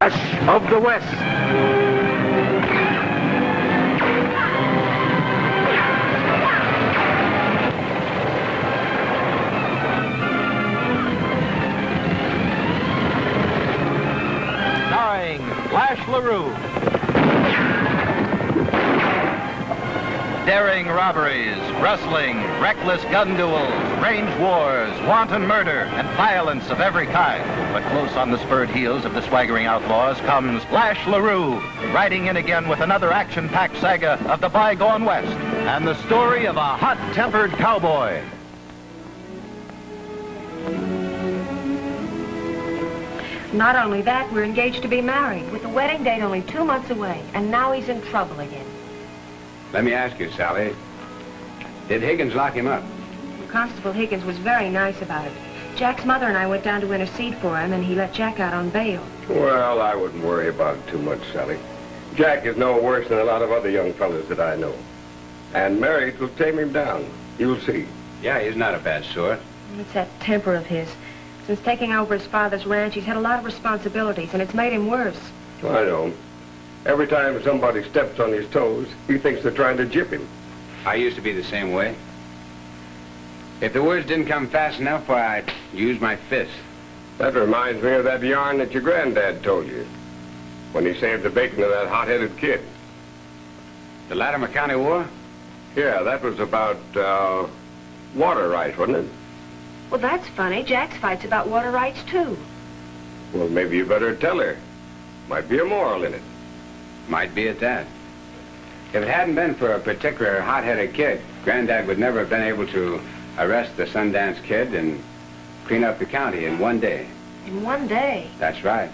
Lash of the West. Starring Lash LaRue. Daring robberies, wrestling, reckless gun duels, range wars, wanton murder, and violence of every kind. But close on the spurred heels of the swaggering outlaws comes Lash LaRue, riding in again with another action-packed saga of the bygone West, and the story of a hot-tempered cowboy. Not only that, we're engaged to be married, with the wedding date only 2 months away, and now he's in trouble again. Let me ask you, Sally, did Higgins lock him up? Constable Higgins was very nice about it. Jack's mother and I went down to intercede for him, and he let Jack out on bail. Well, I wouldn't worry about it too much, Sally. Jack is no worse than a lot of other young fellas that I know. And marriage will tame him down. You'll see. Yeah, he's not a bad sort. It's that temper of his. Since taking over his father's ranch, he's had a lot of responsibilities, and it's made him worse. I know. Every time somebody steps on his toes, he thinks they're trying to jip him. I used to be the same way. If the words didn't come fast enough, why, I'd use my fist. That reminds me of that yarn that your granddad told you when he saved the bacon of that hot-headed kid. The Latimer County War? Yeah, that was about, water rights, wasn't it? Well, that's funny. Jack's fight's about water rights, too. Well, maybe you better tell her. Might be a moral in it. Might be at that. If it hadn't been for a particular hot-headed kid, Granddad would never have been able to arrest the Sundance Kid and clean up the county in 1 day. In 1 day? That's right.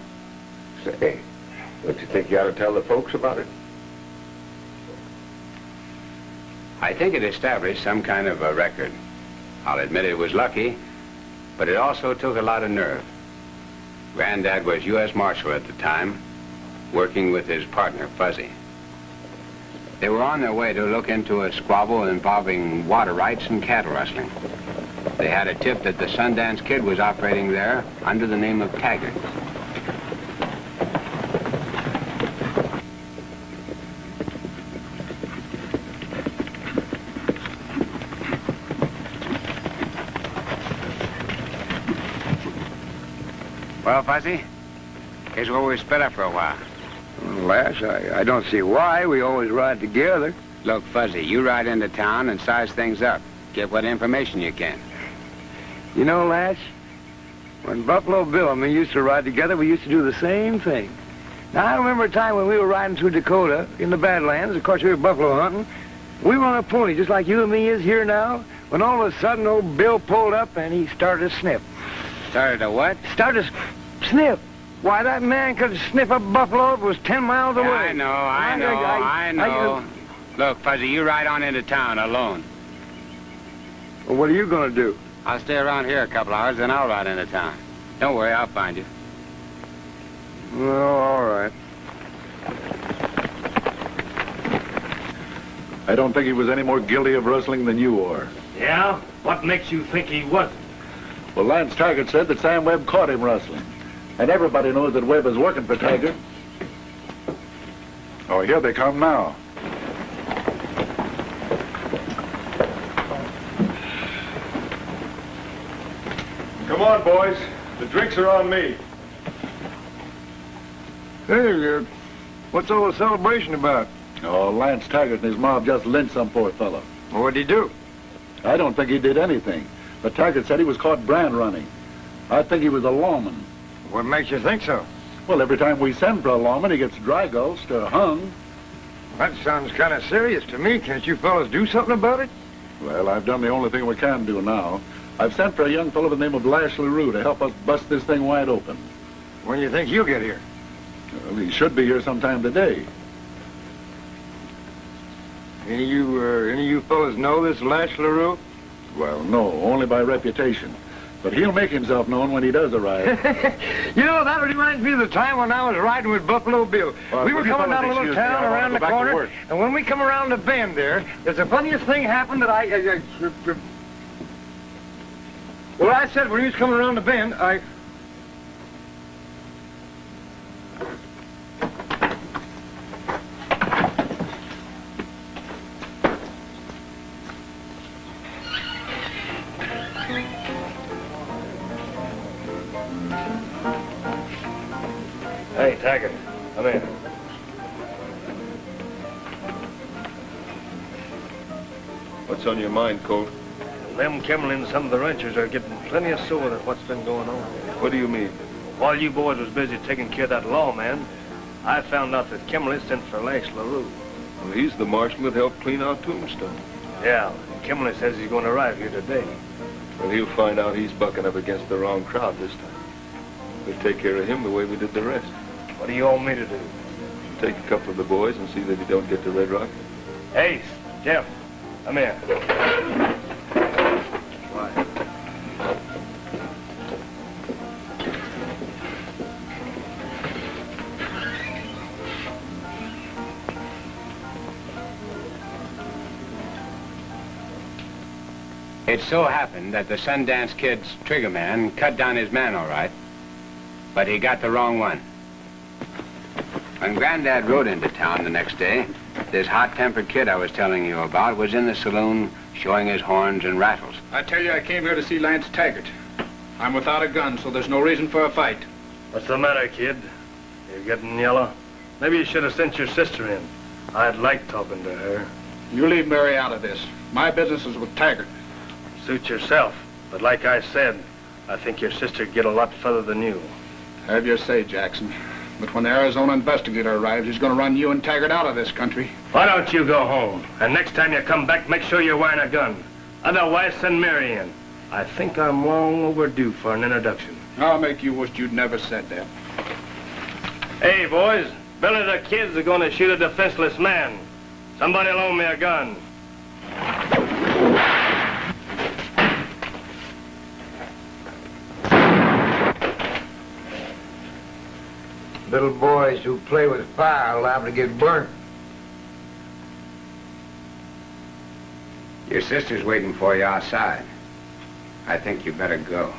Say, don't you think you ought to tell the folks about it? I think it established some kind of a record. I'll admit it was lucky, but it also took a lot of nerve. Granddad was U.S. Marshal at the time, working with his partner, Fuzzy. They were on their way to look into a squabble involving water rights and cattle rustling. They had a tip that the Sundance Kid was operating there under the name of Taggart. Well, Fuzzy, here's where we split up for a while. Lash, I don't see why. We always ride together. Look, Fuzzy, you ride into town and size things up. Get what information you can. You know, Lash, when Buffalo Bill and me used to ride together, we used to do the same thing. Now, I remember a time when we were riding through Dakota in the Badlands. Of course, we were buffalo hunting. We were on a pony, just like you and me is here now, when all of a sudden old Bill pulled up and he started to sniff. Started to what? Started to sniff. Why, that man could sniff a buffalo if it was 10 miles away. Yeah, I know. Look, Fuzzy, you ride on into town alone. Well, what are you going to do? I'll stay around here a couple hours, then I'll ride into town. Don't worry, I'll find you. Well, all right. I don't think he was any more guilty of rustling than you are. Yeah? What makes you think he wasn't? Well, Lance Taggart said that Sam Webb caught him rustling. And everybody knows that Webb is working for Taggart. Oh, here they come now. Come on, boys. The drinks are on me. Hey, what's all the celebration about? Oh, Lance Taggart and his mob just lynched some poor fellow. Well, what'd he do? I don't think he did anything. But Taggart said he was caught brand running. I think he was a lawman. What makes you think so? Well, every time we send for a lawman, he gets dry gulched or hung. That sounds kind of serious to me. Can't you fellas do something about it? Well, I've done the only thing we can do now. I've sent for a young fellow by the name of Lash LaRue to help us bust this thing wide open. When do you think he'll get here? Well, he should be here sometime today. Any of you fellas know this Lash LaRue? Well, no, only by reputation. But he'll make himself known when he does arrive. You know, that reminds me of the time when I was riding with Buffalo Bill. We were coming down a little town around the corner, and when we come around the bend there's the funniest thing happened that well, I said when he was coming around the bend, Hey, Taggart, come here. What's on your mind, Colt? Them Kimmel and some of the ranchers are getting plenty of sore at what's been going on. What do you mean? While you boys was busy taking care of that lawman, I found out that Kimmel had sent for Lash LaRue. Well, he's the marshal that helped clean out Tombstone. Yeah, Kimmel says he's going to arrive here today. Well, he'll find out he's bucking up against the wrong crowd this time. We'll take care of him the way we did the rest. What do you want me to do? Take a couple of the boys and see that he don't get to Red Rock. Ace, Jeff, come here. It so happened that the Sundance Kid's trigger man cut down his man all right, but he got the wrong one. When Granddad rode into town the next day, this hot-tempered kid I was telling you about was in the saloon showing his horns and rattles. I tell you, I came here to see Lance Taggart. I'm without a gun, so there's no reason for a fight. What's the matter, kid? You're getting yellow? Maybe you should have sent your sister in. I'd like talking to her. You leave Mary out of this. My business is with Taggart. Suit yourself. But like I said, I think your sister'd get a lot further than you. Have your say, Jackson. But when the Arizona investigator arrives, he's going to run you and Taggart out of this country. Why don't you go home? And next time you come back, make sure you're wearing a gun. Otherwise, send Mary in. I think I'm long overdue for an introduction. I'll make you wish you'd never said that. Hey, boys. Billy the Kid's are going to shoot a defenseless man. Somebody loan me a gun. Little boys who play with fire are liable to get burnt. Your sister's waiting for you outside. I think you better go.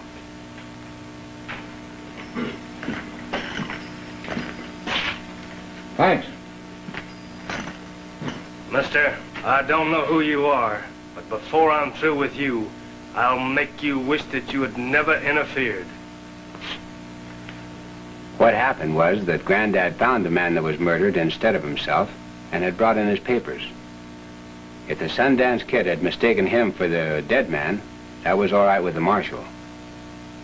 Thanks. Mister, I don't know who you are, but before I'm through with you, I'll make you wish that you had never interfered. What happened was that Granddad found the man that was murdered instead of himself and had brought in his papers. If the Sundance Kid had mistaken him for the dead man, that was all right with the marshal.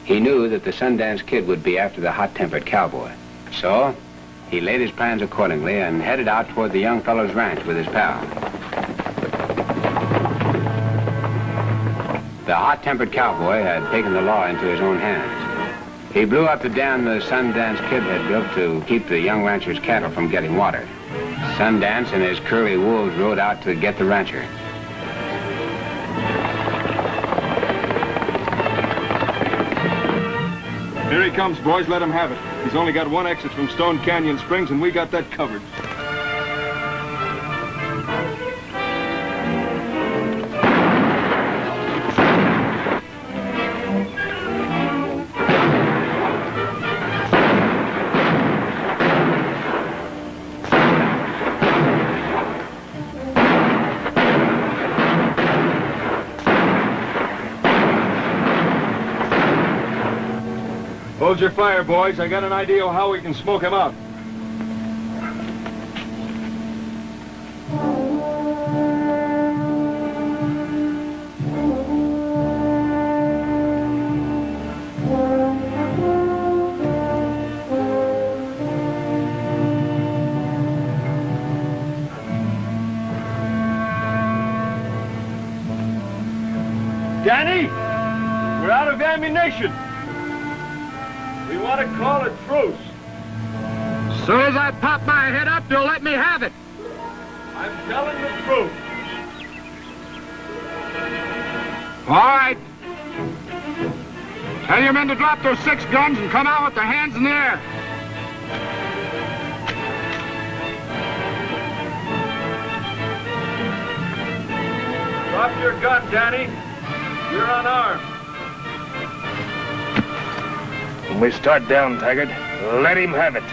He knew that the Sundance Kid would be after the hot-tempered cowboy. So, he laid his plans accordingly and headed out toward the young fellow's ranch with his pal. The hot-tempered cowboy had taken the law into his own hands. He blew up the dam the Sundance Kid had built to keep the young rancher's cattle from getting water. Sundance and his curly wolves rode out to get the rancher. Here he comes, boys. Let him have it. He's only got one exit from Stone Canyon Springs, and we got that covered. Hold your fire, boys. I got an idea of how we can smoke him out. Danny, we're out of ammunition. We want to call it truce. As soon as I pop my head up, you'll let me have it. I'm telling the truth. All right. Tell your men to drop those 6 guns and come out with their hands in the air. Drop your gun, Danny. You're unarmed. When we start down, Taggart, let him have it.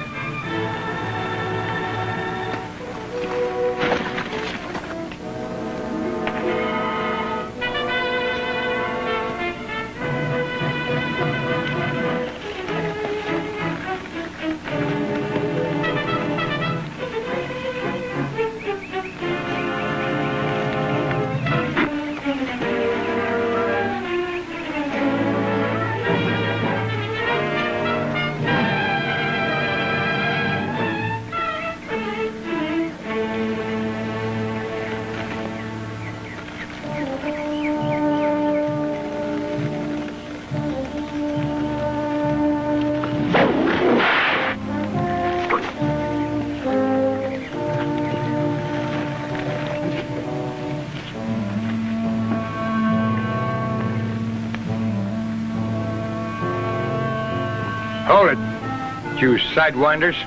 you sidewinders?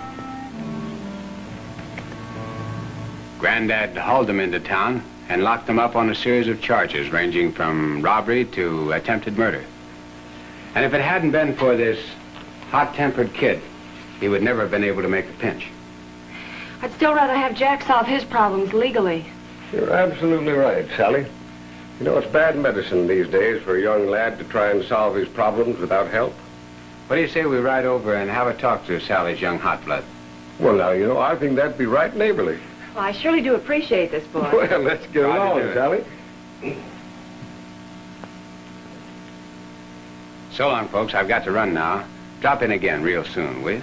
Granddad hauled them into town and locked them up on a series of charges ranging from robbery to attempted murder. And if it hadn't been for this hot-tempered kid, he would never have been able to make a pinch. I'd still rather have Jack solve his problems legally. You're absolutely right, Sally. You know, it's bad medicine these days for a young lad to try and solve his problems without help. What do you say we ride over and have a talk to Sally's young hot blood? Well, now, you know, I think that'd be right neighborly. Well, I surely do appreciate this, boy. Well, let's get along, Sally. So long, folks. I've got to run now. Drop in again real soon, will you?